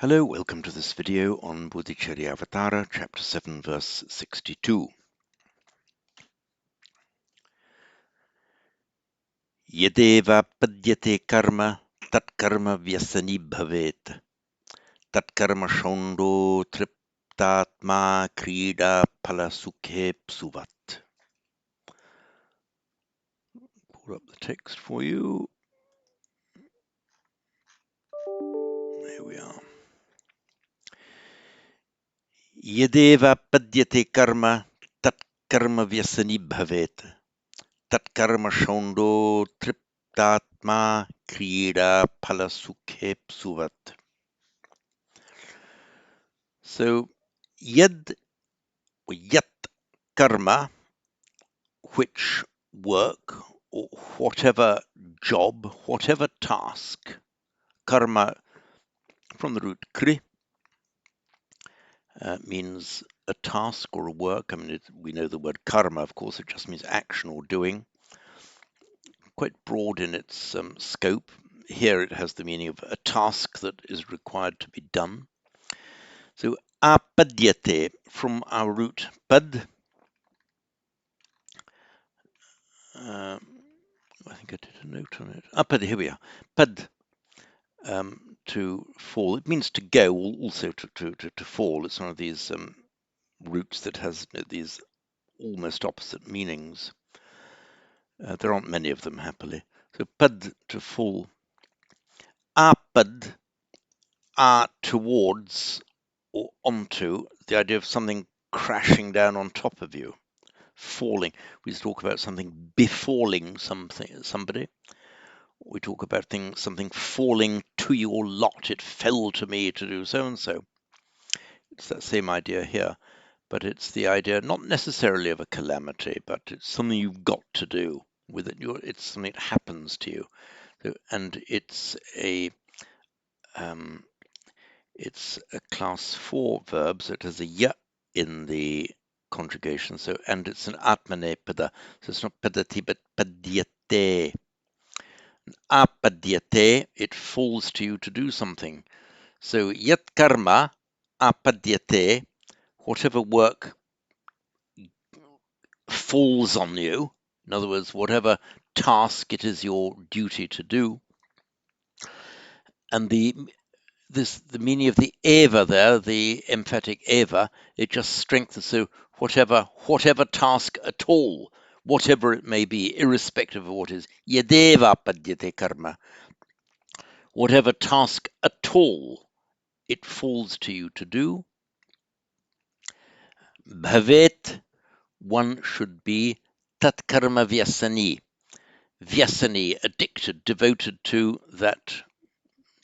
Hello, welcome to this video on Bodhicaryavatara, chapter 7, verse 62. Yadeva padyate karma, tat karma vyasani bhavet, tat karma shondo triptatma krida palasukhe psuvat. Pull up the text for you. There we are. Yadeva padyate karma, tat karma vyasani bhavet, tat karma shondo triptatma krida palasukhe psuvat. So yad or yat karma, which work or whatever job, whatever task, karma from the root kri means a task or a work. I mean, we know the word karma, of course, it just means action or doing. Quite broad in its scope. Here it has the meaning of a task that is required to be done. So apadyate, from our root pad, I think I did a note on it. Pad, here we are. Pad, to fall. It means to go, also to fall. It's one of these roots that has these almost opposite meanings. There aren't many of them, happily. So pad, to fall. Apad, towards or onto, the idea of something crashing down on top of you, falling. We talk about something befalling somebody. We talk about something falling to your lot. It fell to me to do so and so. It's that same idea here, but it's the idea not necessarily of a calamity, but it's something you've got to do with it. It's something that happens to you, and it's a class 4 verb, so it has a ya in the conjugation. So, and it's an atmanepada, so it's not padati but padyate. Apadyate, it falls to you to do something. So yat karma apadyate, whatever work falls on you, in other words, whatever task it is your duty to do. And the meaning of the eva there, the emphatic eva, it just strengthens. So whatever task at all, whatever it may be, irrespective of what is, yadeva padyate karma, whatever task at all it falls to you to do. Bhavet, one should be tat karma vyasani. Vyasani, addicted, devoted to that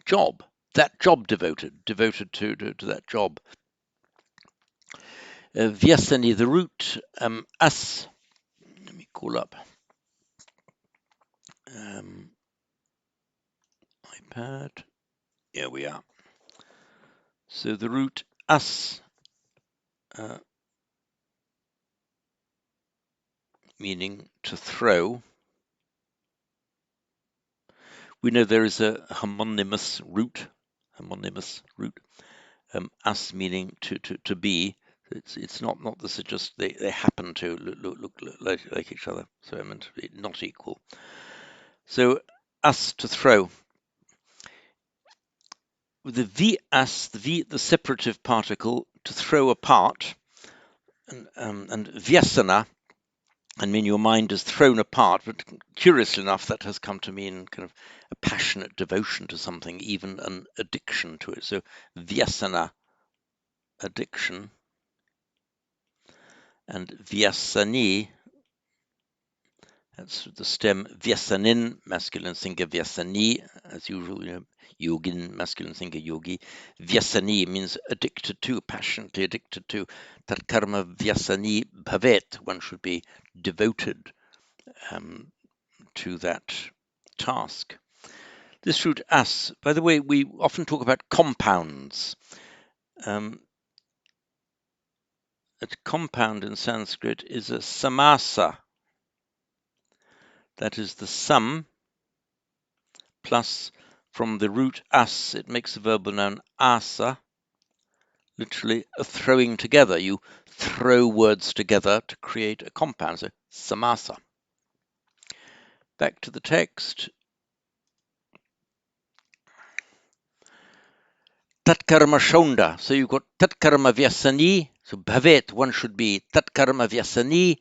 job. That job devoted to that job. Vyasani, the root as. Let me call up iPad. Here we are. So the root as, meaning to throw. We know there is a homonymous root. As meaning to be. It's not this is just they happen to look like each other. So I meant not equal. So as, to throw. With the v as, the separative particle, to throw apart, and vyasana, I mean your mind is thrown apart, but curiously enough that has come to mean kind of a passionate devotion to something, even an addiction to it. So vyasana, addiction, and vyasani, that's the stem vyasanin, masculine singular vyasani, as usual, yogin, masculine singular yogi. Vyasani means addicted to, passionately addicted to. Tat karma vyasani bhavet, one should be devoted to that task. This root as, by the way, we often talk about compounds. A compound in Sanskrit is a samasa. That is the sum plus From the root as, it makes the verbal noun asa, literally a throwing together. You throw words together to create a compound, so samasa. Back to the text. Tatkarma shonda. So you've got tatkarma vyasani. So bhavet, one should be tatkarma vyasani,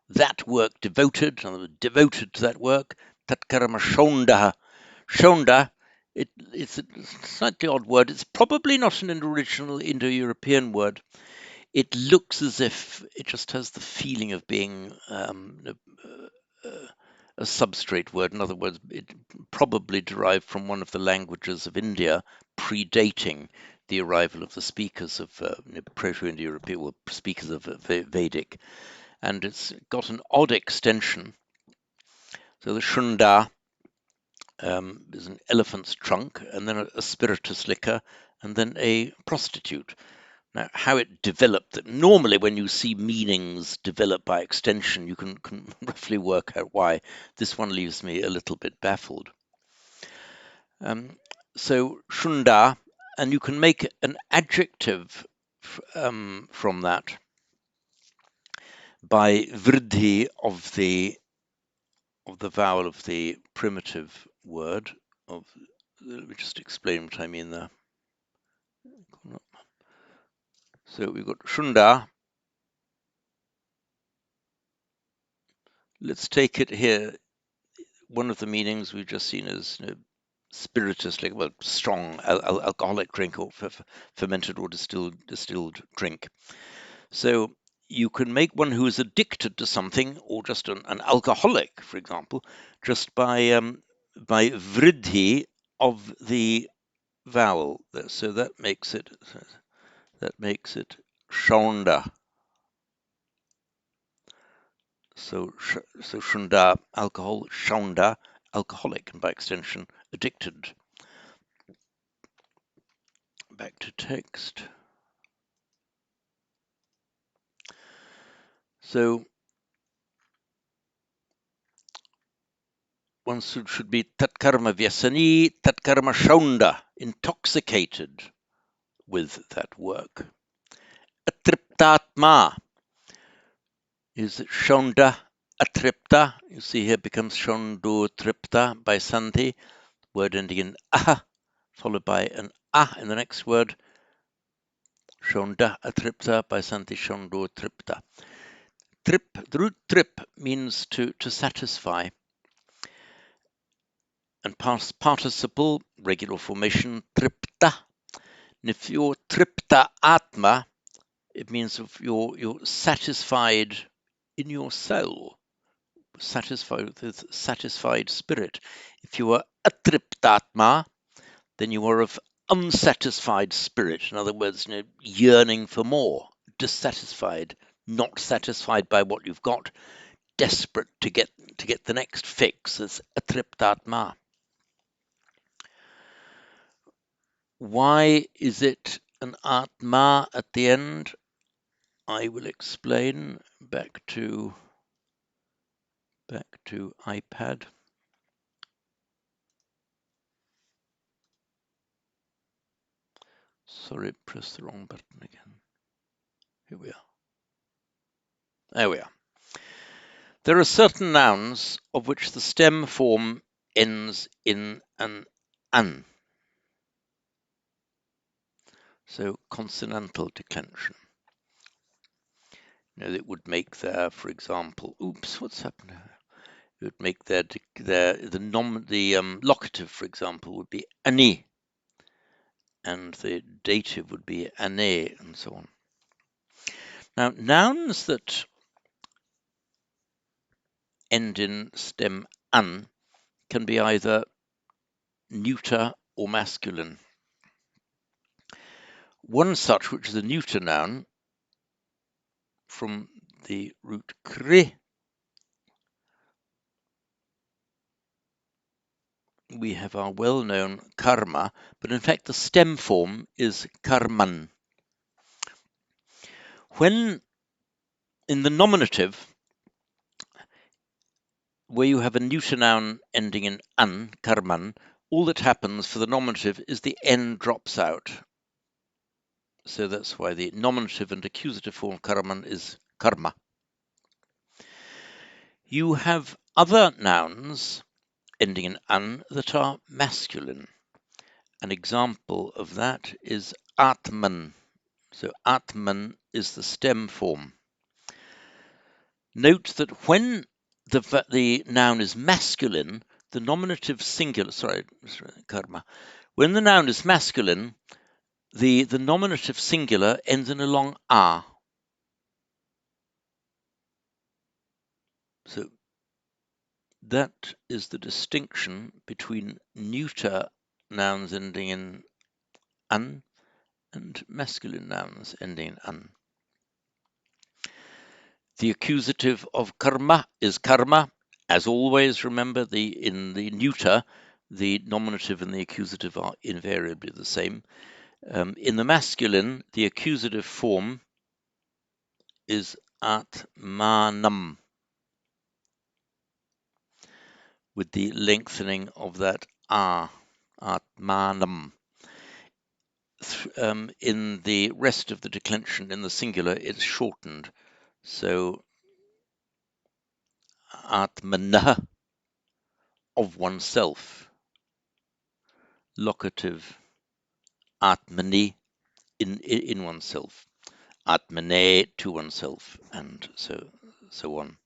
that work devoted, in other words, devoted to that work. Tatkarma shonda. Shonda, it's a slightly odd word. It's probably not an original Indo-European word. It looks as if it just has the feeling of being a substrate word. In other words, it probably derived from one of the languages of India, predating the arrival of the speakers of Proto-Indo-European, or speakers of Vedic. And it's got an odd extension. So the shunda is an elephant's trunk, and then a spiritus liquor, and then a prostitute. Now, how it developed, that normally when you see meanings develop by extension, you can roughly work out why. This one leaves me a little bit baffled. So, shunda, and you can make an adjective from that by vriddhi of the vowel of the primitive word. Let me just explain what I mean there. So we've got shunda. Let's take it here. One of the meanings we've just seen is spiritus, like, well, strong alcoholic drink, or fermented or distilled drink. So you can make one who is addicted to something, or just an alcoholic, for example, just by vriddhi of the vowel. So that makes it shonda. So shunda, alcohol, shonda, alcoholic, and by extension, addicted. Back to text. So one should be tatkarma vyasani, tatkarma shonda, intoxicated with that work. Atriptatma is shonda atripta. You see here becomes shondo tripta by sandhi, word ending in ah, followed by an ah in the next word. Shonda atripta by sandhi shondo tripta. Trip, the root trip means to satisfy. And past participle, regular formation, tripta. And if you're tripta atma, it means if you're satisfied in your soul, satisfied with satisfied spirit. If you are atriptatma, then you are of unsatisfied spirit. In other words, yearning for more, dissatisfied, not satisfied by what you've got, desperate to get the next fix. That's atriptatma. Why is it an atma at the end? I will explain. Back to iPad. Sorry, press the wrong button again. Here we are. There we are. There are certain nouns of which the stem form ends in an. So consonantal declension. It would make there, for example, oops, what's happened? It would make the locative, for example, would be ani, and the dative would be ane, and so on. Now, nouns that end in stem an can be either neuter or masculine. One such, which is a neuter noun, from the root kri, we have our well-known karma, but in fact the stem form is karman. When in the nominative, where you have a neuter noun ending in an, karman, all that happens for the nominative is the N drops out. So that's why the nominative and accusative form karman is karma. You have other nouns ending in an that are masculine. An example of that is atman. So atman is the stem form. Note that when the noun is masculine, the nominative singular, karma. When the noun is masculine, the nominative singular ends in a long a. So that is the distinction between neuter nouns ending in an and masculine nouns ending in an. The accusative of karma is karma. As always, remember in the neuter, the nominative and the accusative are invariably the same. In the masculine, the accusative form is atmanam, with the lengthening of that atmanam. In the rest of the declension in the singular, it's shortened. So atmana, of oneself. Locative atmani, in oneself. Atmane, to oneself, and so on.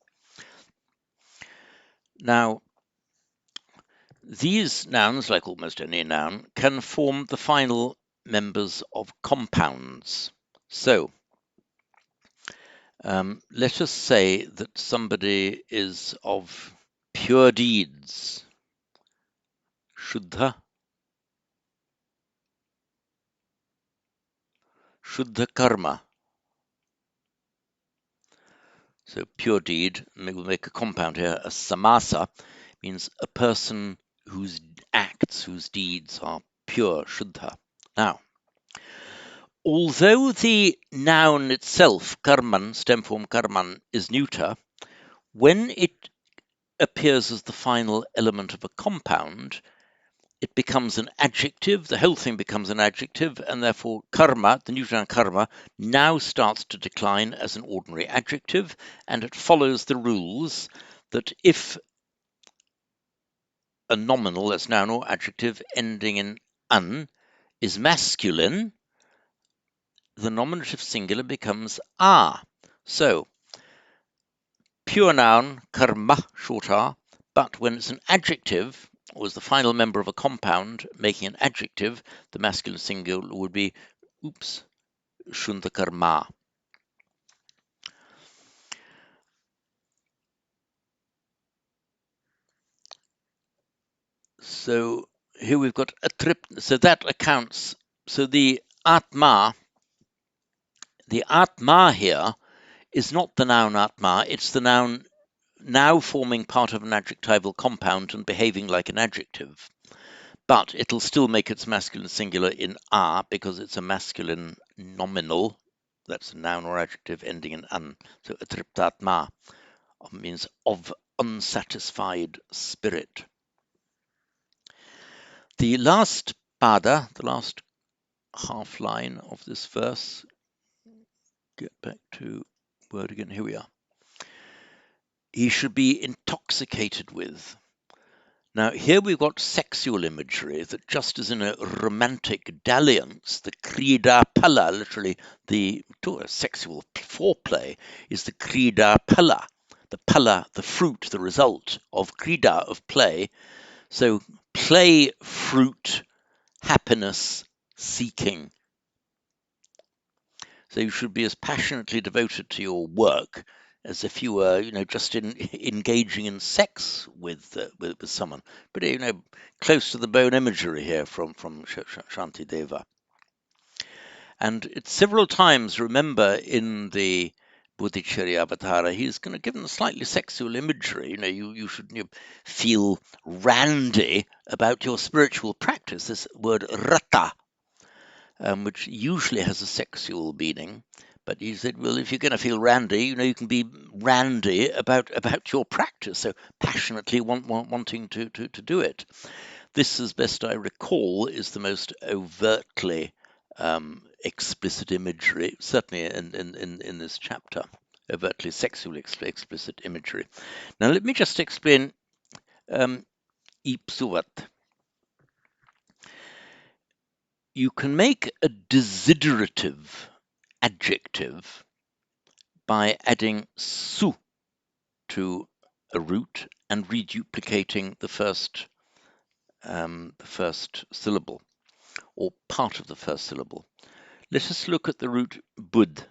Now, these nouns, like almost any noun, can form the final members of compounds. So, let us say that somebody is of pure deeds, shuddha, shuddha karma. So pure deed, we'll make a compound here, a samasa, means a person whose acts, whose deeds are pure, shuddha. Now, although the noun itself, karman, stem form karman, is neuter, when it appears as the final element of a compound, it becomes an adjective, the whole thing becomes an adjective, and therefore karma, the neuter noun karma, now starts to decline as an ordinary adjective, and it follows the rules that if a nominal, that's noun or adjective, ending in an, is masculine, the nominative singular becomes a. So, pure noun, karma, short r, but when it's an adjective, or is the final member of a compound making an adjective, the masculine singular would be, shunta karma. So here we've got a trip, so that accounts, so the atma here is not the noun atma, it's the noun now forming part of an adjectival compound and behaving like an adjective. But it'll still make its masculine singular in a because it's a masculine nominal. That's a noun or adjective ending in an. So atriptatma means of unsatisfied spirit. The last pada, the last half line of this verse, get back to word again, here we are. He should be intoxicated with. Now, here we've got sexual imagery that just as in a romantic dalliance, the krida pala, literally the sexual foreplay, is the krida pala, the fruit, the result of krida, of play. So play, fruit, happiness, seeking. So you should be as passionately devoted to your work as if you were, just engaging in sex with someone. Pretty, close to the bone imagery here from Shanti Deva. And it's several times, remember, in the Bodhicaryavatara, he's going to give them slightly sexual imagery. You should feel randy about your spiritual practice. This word rata, which usually has a sexual meaning. But he said, well, if you're going to feel randy, you can be randy about your practice, so passionately wanting to do it. This, as best I recall, is the most overtly explicit imagery, certainly in this chapter, overtly sexually explicit imagery. Now, let me just explain ipsuvat. You can make a desiderative adjective by adding su to a root and reduplicating the first syllable, or part of the first syllable. Let us look at the root bud.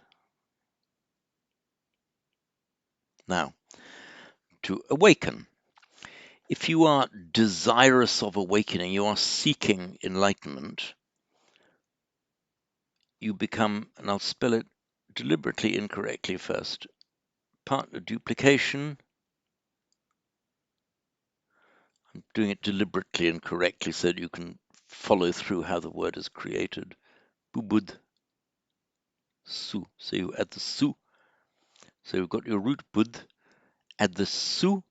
Now, to awaken. If you are desirous of awakening, you are seeking enlightenment, you become, and I'll spell it deliberately incorrectly first, part duplication. I'm doing it deliberately incorrectly so that you can follow through how the word is created. Bubud su. So you add the su. So you've got your root bud, add the su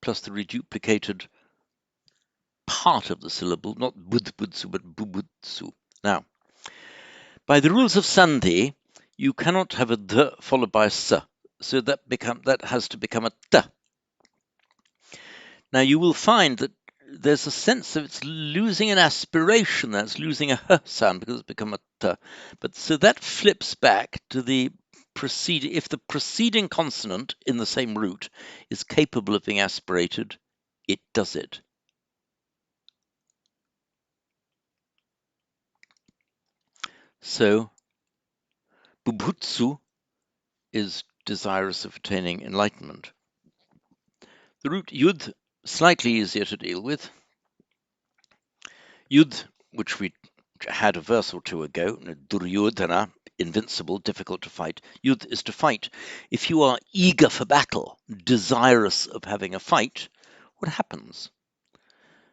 plus the reduplicated part of the syllable, not bud su, but bubud su. Now, by the rules of Sandhi, you cannot have a d followed by a s, so that has to become a t. Now you will find that there's a sense of it's losing an aspiration, that's losing a h sound because it's become a t. But so that flips back to the preceding. If the preceding consonant in the same root is capable of being aspirated, it does it. So bubutsu is desirous of attaining enlightenment. The root yud, slightly easier to deal with. Yud, which we had a verse or two ago, Duryodhana, invincible, difficult to fight. Yud is to fight. If you are eager for battle, desirous of having a fight, what happens?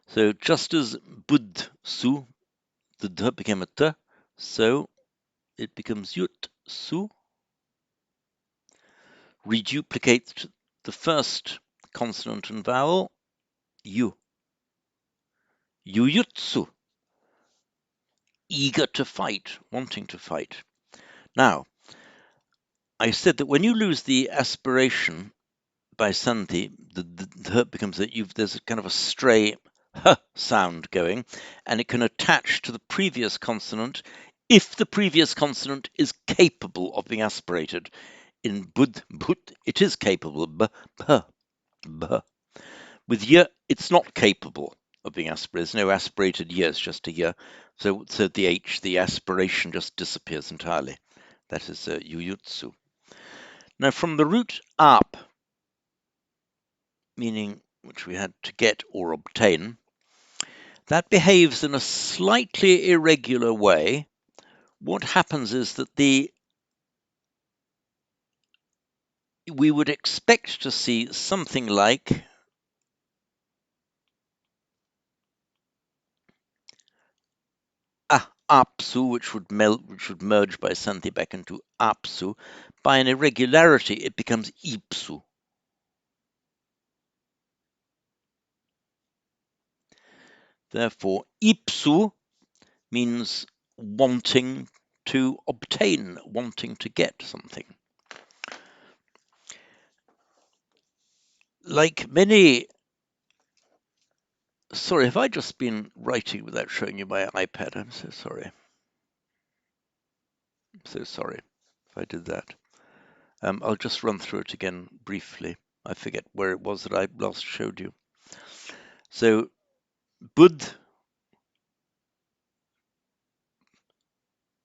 So just as bud su, the d became a t, so it becomes yut su. Reduplicate the first consonant and vowel, yu. Yuyutsu. Eager to fight, wanting to fight. Now, I said that when you lose the aspiration by sandhi, the becomes that there's a kind of a stray h sound going, and it can attach to the previous consonant if the previous consonant is capable of being aspirated. In bud, it is capable. B, b, b. With y, it's not capable of being aspirated. There's no aspirated y, it's just a y. So the h, the aspiration just disappears entirely. That is yuyutsu. Now, from the root up, meaning which we had to get or obtain, that behaves in a slightly irregular way. What happens is that we would expect to see something like apsu, which would merge by sandhi back into apsu. By an irregularity, it becomes ipsu. Therefore, ipsu means wanting to obtain, wanting to get something. Like many, sorry, have I just been writing without showing you my iPad? I'm so sorry. I'm so sorry if I did that. I'll just run through it again briefly. I forget where it was that I last showed you. So, bud,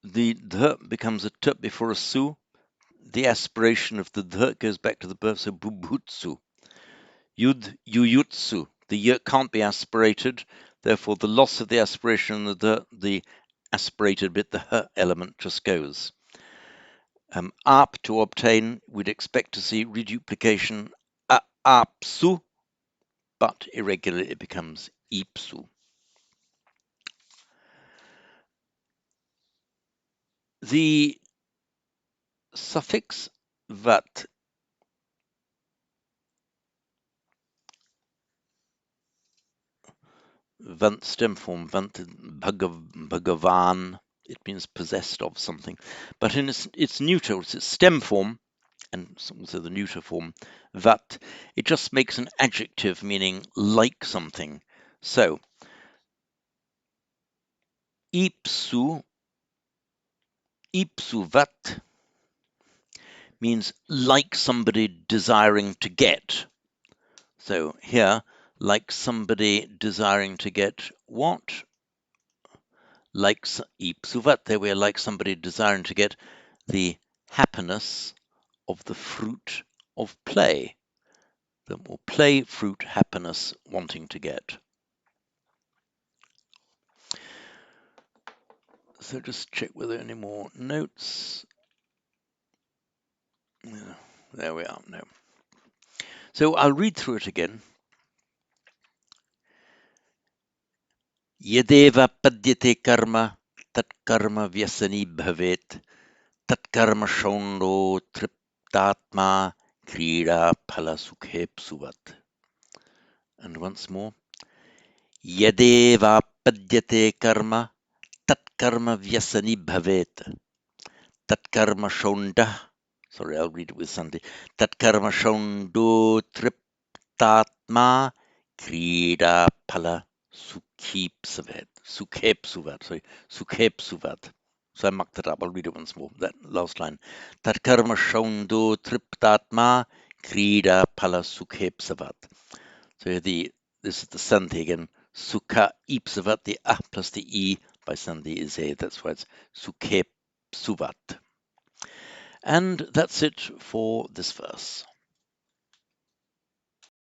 the dh becomes a t before a su. The aspiration of the dh goes back to the birth, so bubutsu. Yud, yuyutsu. The y can't be aspirated, therefore the loss of the aspiration of the aspirated bit, the h element, just goes. Ap, to obtain, we'd expect to see reduplication apsu, but irregularly it becomes ipsu. The suffix vat Vant stem form, Vant Bhagavan, it means possessed of something. But in its neuter, its stem form, and also the neuter form, Vat, it just makes an adjective meaning like something. So, ipsu vat means like somebody desiring to get. So here, like somebody desiring to get what? Like ipsuvat, there we are like somebody desiring to get the happiness of the fruit of play. The more play, fruit, happiness, wanting to get. So just check whether there are any more notes. There we are. No. So I'll read through it again. Yadeva padyate karma, tat karma vyasani bhavet, tat karma shondo triptatma krida phala sukhe psuvat. And once more. Yadeva padyate karma, tat karma vyasani bhavet, tat karma shonda. Sorry, I'll read it with Sandy. Tat karma shondo triptatma krida phala sukhipsavet. Sukhepsuvat. Sorry, sukhepsuvat. So I mucked it up. I'll read it once more. That last line. Tat karma shondo triptatma krida phala sukhepsavat. So this is the Sandhi again. Sukha ipsavat, the a plus the e by Sandhi is a. That's why it's sukhepsuvat. And that's it for this verse.